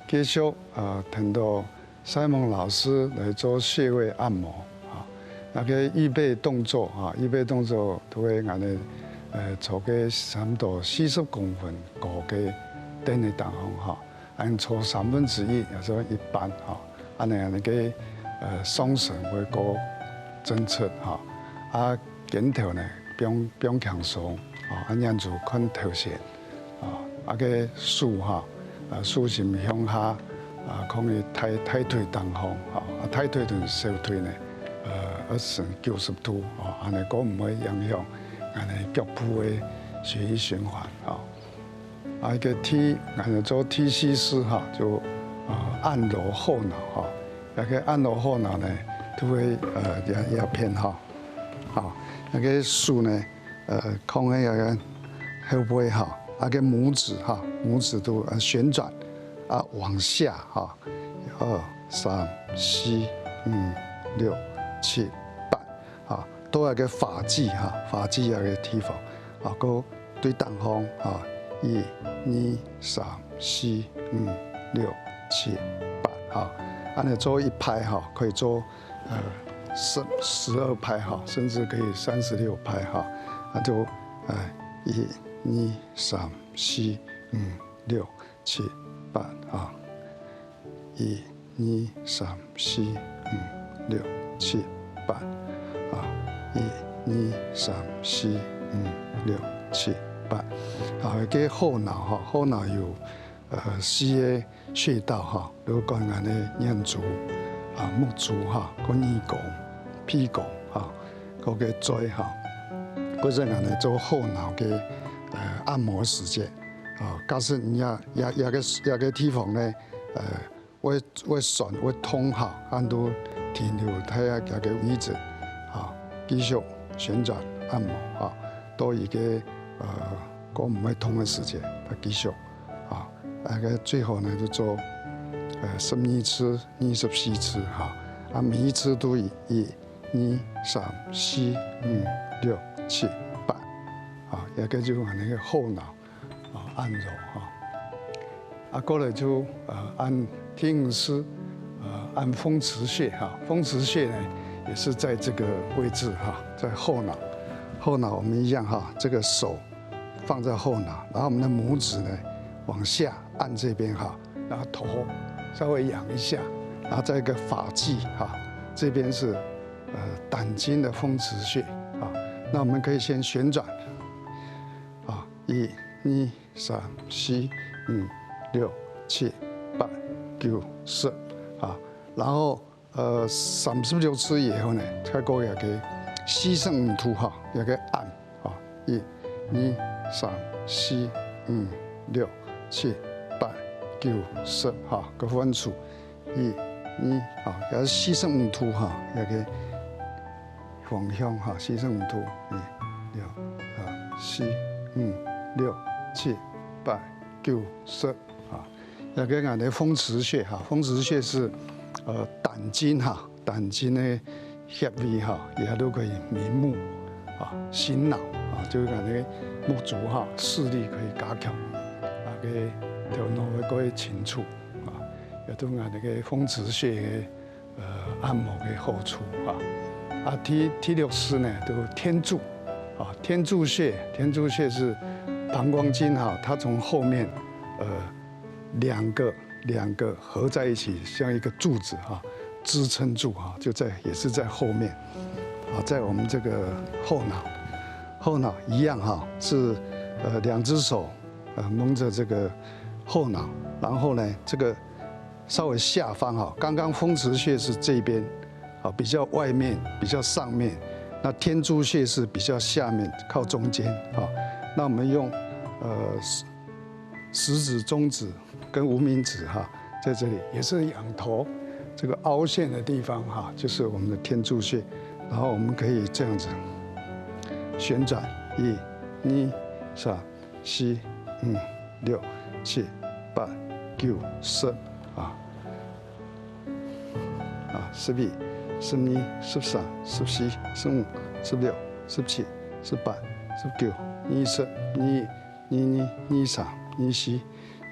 继续听到西蒙老师来做穴位按摩啊，那个预备动作啊，预备动作都会按呢做个差不多40公分高嘅等的地方哈，按做1/3，也做一半哈，安尼个双绳会过侦测哈，啊肩头呢不用强松啊，按样子看头线啊，个手哈。手心向下，可以抬腿当方，抬腿同小腿呢，190度，安尼个唔会影响安尼脚部的血液循环，一个安尼做 TC4就按揉后脑那个按揉后脑呢，都会也偏那个手呢，放喺个后背那个拇指都旋转往下1、2、3、4、5、6、7、8都有个发际有个地方个对当方1、2、3、4、5、6、7、8按你做一拍可以做12拍甚至可以36拍就1、2、3、4、5、6、7、81、2、3、4、5、6、7、81、2、3、4、5、6、7、8个后脑有4个穴道如果讲的眼足目足个耳拱、屁股嗰个嘴嗰阵我哋做后脑嘅按摩时间假使你也个地方呢会酸会痛按到停留睇下个位置继续旋转按摩到一个个唔会痛嘅时间，继续个最后呢就做12次、24次每一次都1、2、3、4、5、6、7、8也个就按那个后脑按揉过来就按天鹅丝按风池穴风池穴呢也是在这个位置在后脑我们一样这个手放在后脑，然后我们的拇指呢往下按这边然后头稍微仰一下，然后在一个发际这边是胆经的风池穴那我们可以先旋转1、2、3、4、5、6、7、8、9、10然後36次以後呢，再過一個四聖五圖一個按1、2、3、4、5、6、7、8、9、10個分數1、2也是四聖五圖一個方向四聖五圖1、2、3、4、5、6、7、8、9、10一個我哋風池穴風池穴是膽經的穴位也都可以明目醒腦就是講你目足視力可以加強個頭腦會更清楚也都講那個風池穴的按摩的好處第六式呢都天柱天柱穴是膀胱經它從後面兩個合在一起，像一個柱子支撐住就也是在後面在我們這個後腦一樣是兩隻手蒙着這個後腦，然後呢這個稍微下方剛剛風池穴是這邊比較外面比較上面，那天柱穴是比較下面靠中間那我們用食指、中指跟無名指在這裡也是仰頭這個凹陷的地方就是我們的天柱穴，然後我們可以這樣子旋轉1、2、3、4、5、6、7、8、9、1011、12、13、14、15、16、17、18、19、20、21、22、23、24、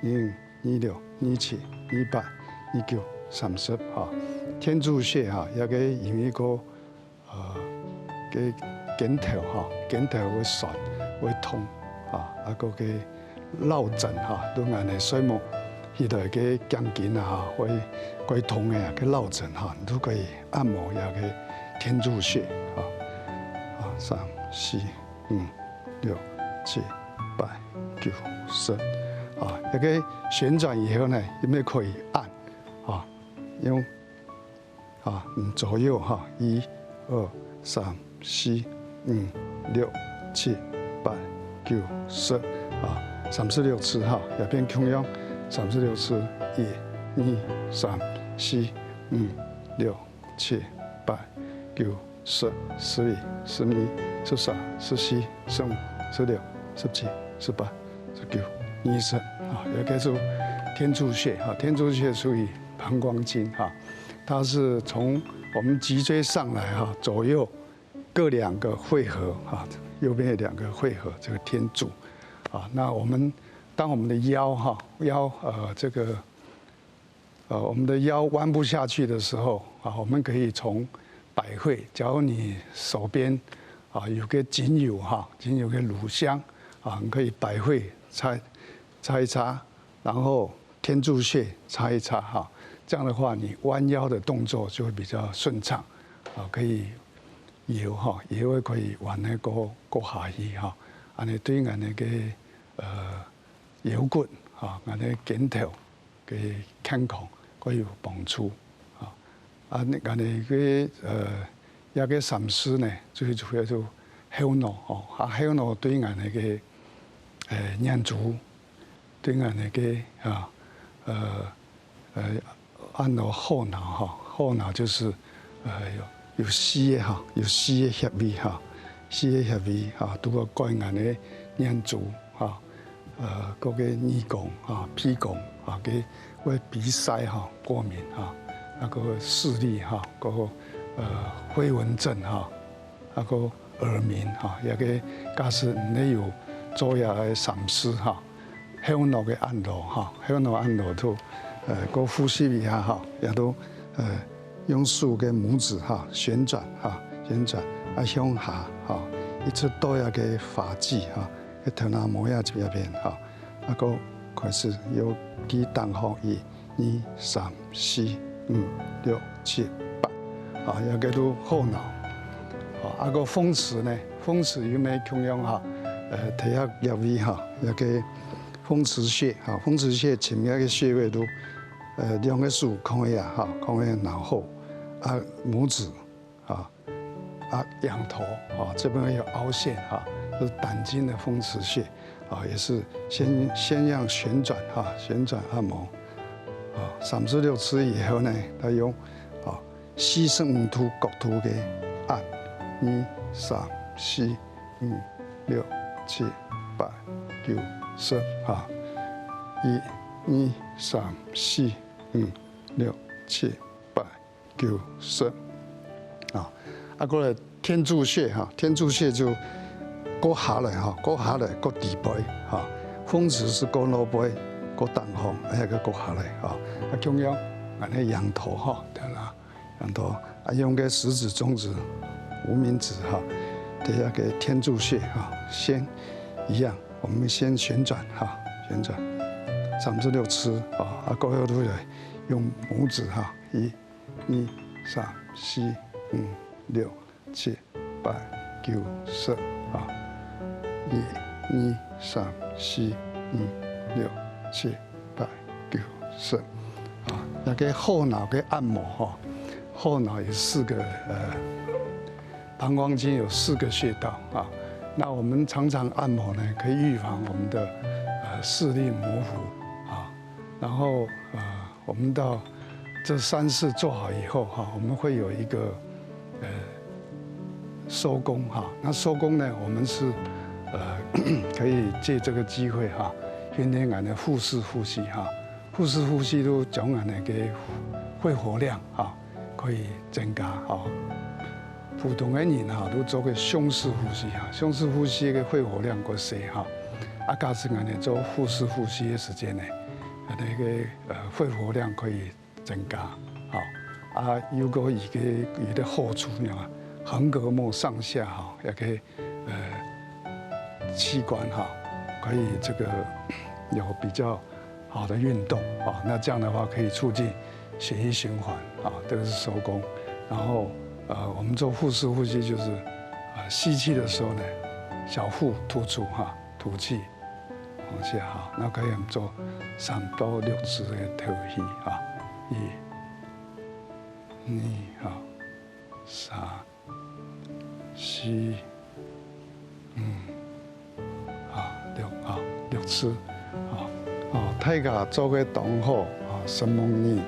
25、26、27、28、29、30哈。天柱穴哈，也个用一个嘅肩头哈，肩头会酸会痛啊，个嘅落枕哈，都安尼睡梦，迄个嘅肩颈啊会痛嘅嘅落枕哈，都可以按摩也个天柱穴啊，3、4、5、6、7、8、9、10啊，一个旋转以后呢，有没有可以按啊？用左右哈，1、2、3、4、5、6、7、8、9、10啊，36次哈，也变同样36次，1、2、3、4、5、6、7、8、9、10、11、12、13、14、15、16、17、18、19、20啊，也叫做天柱穴啊。天柱穴属于膀胱经哈，它是从我们脊椎上来哈，左右各2个汇合哈，右边有2个汇合，这个天柱啊。那当我们的腰哈我们的腰弯不下去的时候啊，我们可以从百会，假如你手边有个仅有个乳香啊，你可以百会擦一擦，然后天柱穴擦一擦哈。这样的话，你弯腰的动作就会比较顺畅，啊，可以摇哈，摇会可以弯那个下去哈，安尼对俺那个腰骨哈，俺那肩头嘅健康可以有帮助啊。俺那个一个禅师呢，最主要就后脑哦，后脑对俺那个念珠，对俺那个按到后脑哈，后脑就是有丝哈，有丝嘅穴位哈，丝嘅穴位哈，拄个改眼嘅眼珠哈，嗰個耳孔啊、鼻孔啊，嘅為鼻塞哈過敏哈，那個視力哈，嗰個飛蚊症哈，那個耳鳴哈，也個假使你有做下嘅禪師哈，後腦嘅按摩哈，後腦按摩都。個呼吸一下哈，也都用手嘅拇指哈旋轉哈，旋轉向下哈，一直到一個髮際哈，一頭那摩亞這邊哈，個開始有幾檔號1、2、3、4、5、6、7、8啊，一個都後腦啊，個風池呢，風池有咩同樣哈？睇下入位哈，一個風池穴哈，風池穴前面嘅穴位都。2個手放喺哈，放喺腦後，拇指仰頭這邊有凹陷是膽經的風池穴也是先讓旋轉旋轉按摩36次以後呢，他用45度角度嘅按1、3、4、5、6、7、8、9、101、2、3、4、5、6、7、8、9、10過來天柱穴天柱穴就過下來過下來過底背風池是過腦背過檔方，過下來同樣俺哋仰頭對啦，仰頭用個食指、中指、無名指第二個天柱穴先一樣，我們先旋轉旋轉36次過後都用拇指1、2、3、4、5、6、7、8、9、101、2、3、4、5、6、7、8、9、10那個後腦嘅按摩後腦有4個膀胱經有4個穴道那我們常常按摩呢，可以預防我們的視力模糊然後我們到這3次做好以後我們會有一個收工那收工呢，我們是可以借這個機會訓練俺的腹式呼吸腹式呼吸都將俺那個肺活量可以增加普通的人都做個胸式呼吸胸式呼吸嘅肺活量過細假使俺哋做腹式呼吸嘅時間呢，那个肺活量可以增加，好啊。如果伊的后处啊，横膈膜上下哈，也可以器官哈，可以这个有比较好的运动啊。那这样的话可以促进血液循环啊，这个是手功。然后我们做腹式呼吸就是吸气的时候呢，小腹突出哈，吐气。往下哈，那可以我们做3到6次的吐气啊，1、2、3、4、5、6次大家做个同好啊，什么呢？